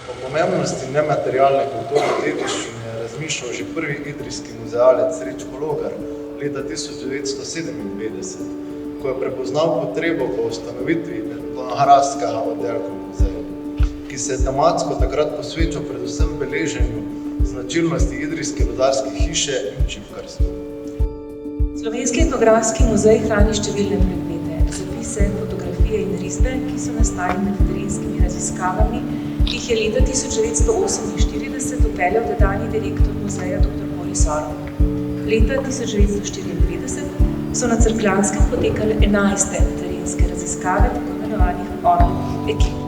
O pomembnosti nematerialne kulturne dediščine je razmišljal že prvi idrijski muzealec Srečko Logar leta 1957, ko je prepoznal potrebo po ustanovitvi etnografskega oddelka muzeja, ki se je tematsko takrat posvečal predvsem beleženju značilnosti idrijske rudarske hiše in čipkarstva. Slovenski etnografski muzej hrani številne predmete, zapise, fotografije in risbe, ki so nastali med terenskimi raziskavami, ki jih je leta 1948 upeljal tedanji direktor muzeja dr. Boris Ormož. Leta 1954 so na Cerkljanskem potekale 11. terenske raziskave tako imenovanih Ormovih ekip.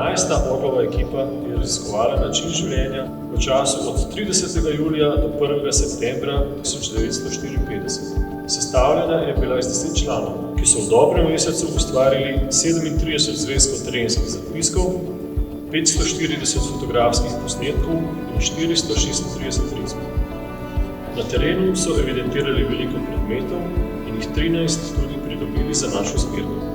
11. Orlova ekipa je raziskovala način življenja v času od 30. julija do 1. septembra 1954. Sestavljena je bila iz 10 članov, ki so v dobrem mesecu ustvarili 37 zvezkov terenskih zapiskov, 540 fotografskih posnetkov in 436 risb. Na terenu so evidentirali veliko predmetov in jih 13 tudi pridobili za našo zbirko.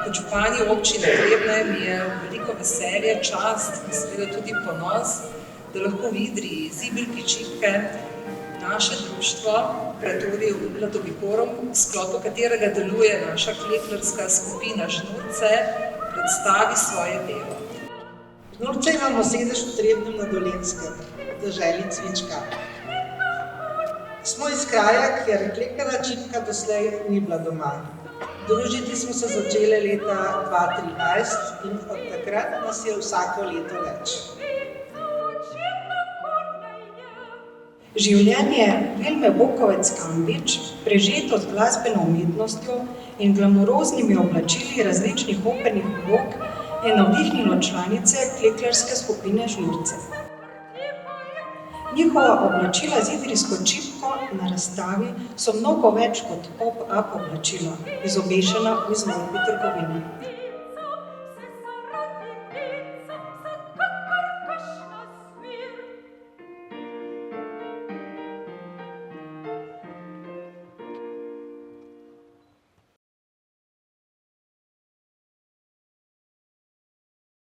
Kot župani občine Trebnje mi je veliko veselje, čast in seveda tudi ponos, da lahko v Idriji z Zibelki Čipke naše društvo Pretorijev Latoviporum, v sklopu katerega deluje naša klekljarska skupina Žnurce, predstavi svoje delo. Žnurce imamo sedež v Trebnjem na Dolenjskem, v deželi Cvička. Smo iz kraja, kjer klekljarna Čipka doslej ni bila doma. Družiti smo se začeli leta 2013 in od takrat nas je vsako leto več. Življenje Vilme Bokovec-Kambič, prežeto z glasbeno umetnostjo in glamuroznimi oblačili različnih opernih vlog, je navdihnilo članice klekljarske skupine Žnurce. Njihova oblačila z idrijsko čipko na razstavi so mnogo več kot pop-up oblačila, izobešena v izložbi trgovine.